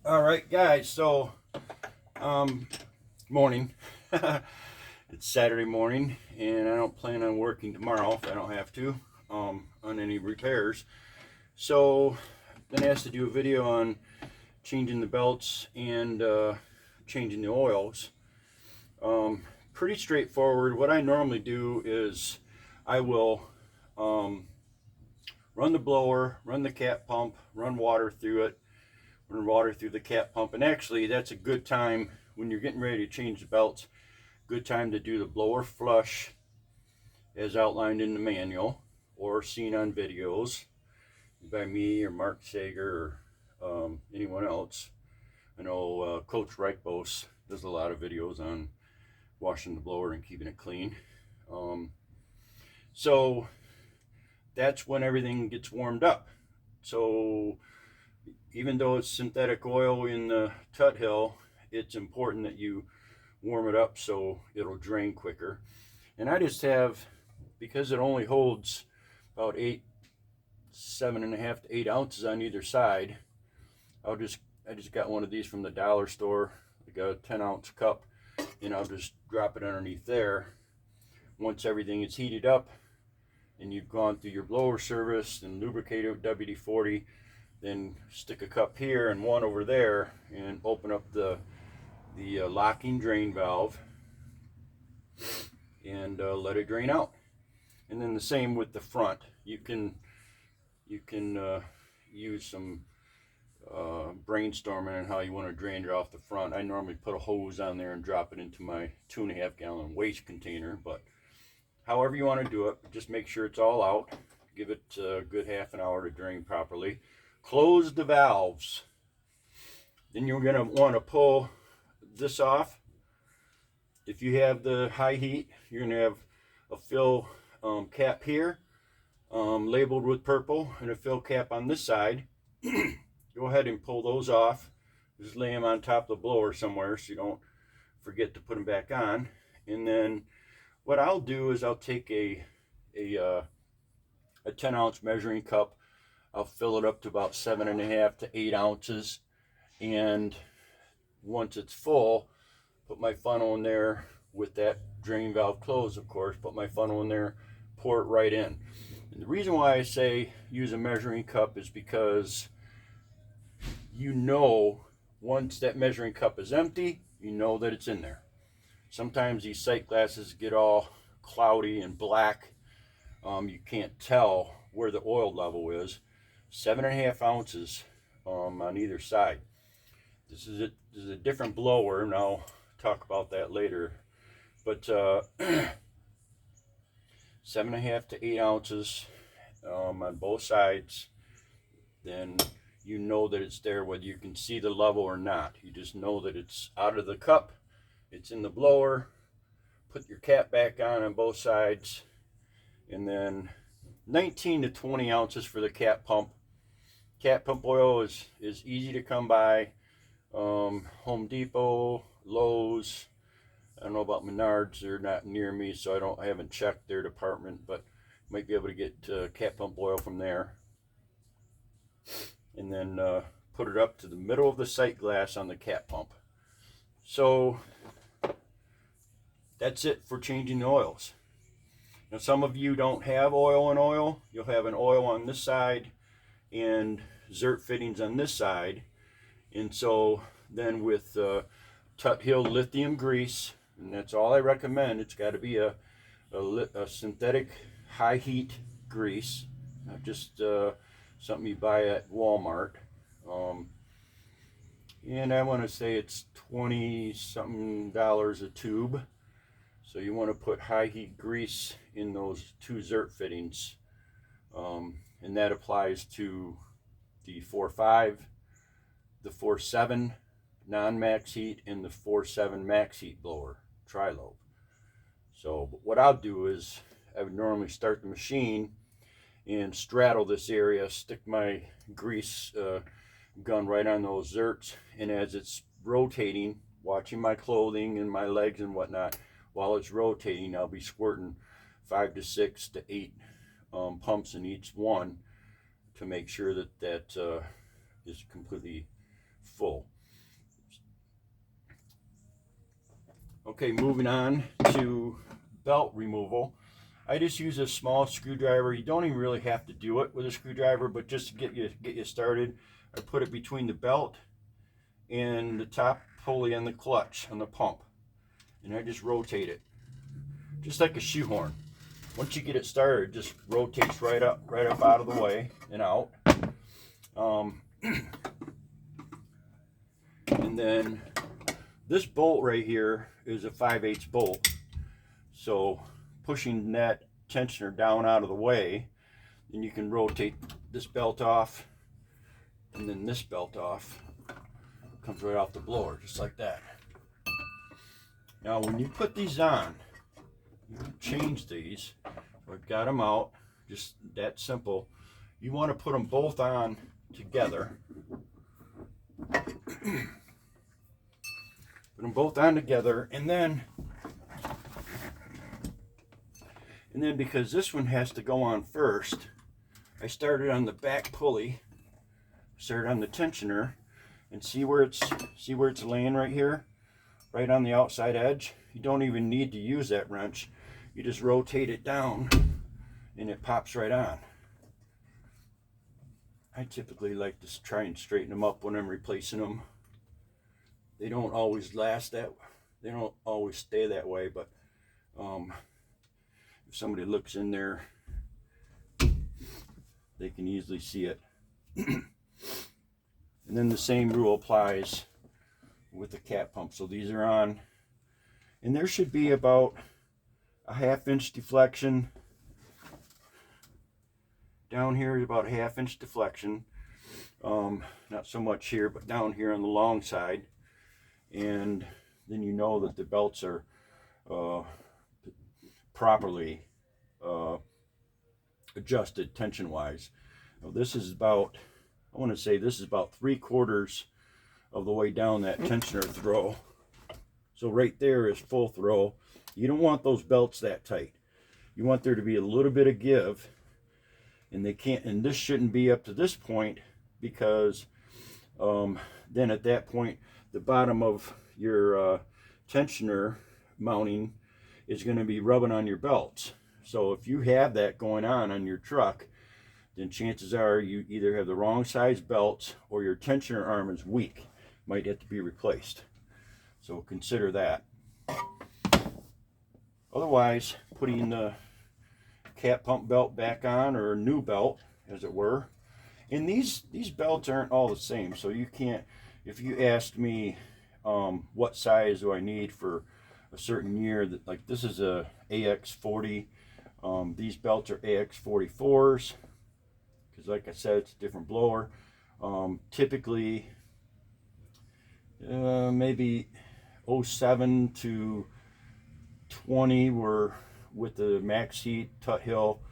All right, guys. So, morning. It's Saturday morning, and I don't plan on working tomorrow if I don't have to on any repairs. So, been asked to do a video on changing the belts and changing the oils. Pretty straightforward. What I normally do is I will run the blower, run the cat pump, run water through it, run water through the cat pump. And actually, that's a good time when you're getting ready to change the belts. Good time to do the blower flush as outlined in the manual or seen on videos by me or Mark Sager or anyone else. I know Coach Reichbos does a lot of videos on washing the blower and keeping it clean. So that's when everything gets warmed up. So even though it's synthetic oil in the Tut Hill, it's important that you warm it up so it'll drain quicker. And I just have, because it only holds about 7.5 to 8 ounces on either side, I just got one of these from the dollar store. I got a 10-ounce cup, and I'll just drop it underneath there. Once everything is heated up and you've gone through your blower service and lubricated with WD-40, then stick a cup here and one over there and open up the locking drain valve and let it drain out. And then the same with the front. You can use some brainstorming on how you want to drain it off the front. I normally put a hose on there and drop it into my 2.5 gallon waste container, but however you want to do it, just make sure it's all out. Give it a good half an hour to drain properly. Close the valves. Then you're going to want to pull this off. If you have the high heat, you're going to have a fill cap here labeled with purple and a fill cap on this side. Go ahead and pull those off. Just lay them on top of the blower somewhere so you don't forget to put them back on. And then what I'll do is I'll take a 10-ounce measuring cup. I'll fill it up to about 7.5 to 8 ounces, and once it's full, put my funnel in there with that drain valve closed, of course. Put my funnel in there, pour it right in. And the reason why I say use a measuring cup is because you know once that measuring cup is empty, you know that it's in there. Sometimes these sight glasses get all cloudy and black. You can't tell where the oil level is. 7.5 ounces on either side. This is a different blower, and I'll talk about that later. But 7.5 to 8 ounces on both sides. Then you know that it's there, whether you can see the level or not. You just know that it's out of the cup, it's in the blower. Put your cap back on both sides, and then 19 to 20 ounces for the cat pump. Cat pump oil is easy to come by. Home Depot, Lowe's. I don't know about Menards. They're not near me, so I haven't checked their department, but might be able to get cat pump oil from there. And then put it up to the middle of the sight glass on the cat pump. So that's it for changing the oils. Now, some of you don't have oil and oil. You'll have an oil on this side and Zert fittings on this side. And so then with Tut Hill lithium grease, and that's all I recommend. It's got to be a synthetic high heat grease, not just something you buy at Walmart. And I want to say it's $20-something a tube. So you want to put high heat grease in those two Zert fittings. And that applies to the 4.5, the 4.7 non-max heat, and the 4.7 max heat blower, tri-lobe. So what I'll do is I would normally start the machine and straddle this area, stick my grease gun right on those Zerts, and as it's rotating, watching my clothing and my legs and whatnot, while it's rotating, I'll be squirting 5 to 6 to 8 pumps in each one to make sure that is completely full. Okay, moving on to belt removal. I just use a small screwdriver. You don't even really have to do it with a screwdriver, but just to get you started, I put it between the belt and the top pulley on the clutch on the pump, and I just rotate it, just like a shoehorn. Once you get it started, it just rotates right up out of the way and out. And then this bolt right here is a 5/8 bolt. So pushing that tensioner down out of the way, then you can rotate this belt off, and then this belt off. Comes right off the blower, just like that. Now when you put these on, you change these. I've got them out, just that simple. You want to put them both on together. Put them both on together, and then because this one has to go on first, I started on the back pulley, started on the tensioner, and see where it's laying right here, right on the outside edge. You don't even need to use that wrench. You just rotate it down, and it pops right on. I typically like to try and straighten them up when I'm replacing them. They don't always last that, they don't always stay that way, but if somebody looks in there, they can easily see it. And then the same rule applies with the cat pump. So these are on, and there should be about a 1/2 inch deflection. Down here is about a 1/2 inch deflection. Not so much here, but down here on the long side. And then you know that the belts are properly adjusted tension wise. Now this is about, I want to say this is about 3/4 of the way down that tensioner throw. So right there is full throw. You don't want those belts that tight. You want there to be a little bit of give, and they can't, and this shouldn't be up to this point, because then at that point the bottom of your tensioner mounting is going to be rubbing on your belts. So if you have that going on your truck, then chances are you either have the wrong size belts or your tensioner arm is weak, might have to be replaced. So consider that. Otherwise, putting the cat pump belt back on, or a new belt as it were. And these belts aren't all the same, so you can't, if you asked me what size do I need for a certain year, that, like this is a AX40, these belts are AX44s, because like I said, it's a different blower. Typically maybe 07 to 20 were, with the max heat Tut Hill,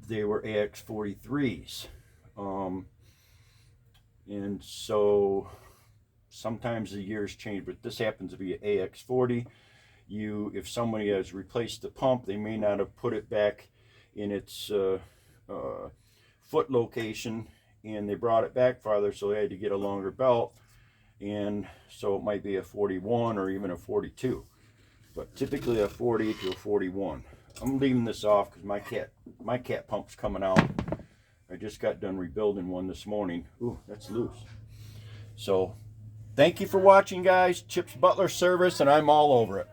they were AX43s. And so sometimes the years change, but this happens to be an AX40. If somebody has replaced the pump, they may not have put it back in its foot location, and they brought it back farther, so they had to get a longer belt, and so it might be a 41 or even a 42, but typically a 40 to a 41. I'm leaving this off because my cat pump's coming out. I just got done rebuilding one this morning. Ooh, that's loose. So thank you for watching, guys. Chip's Butler Service, and I'm all over it.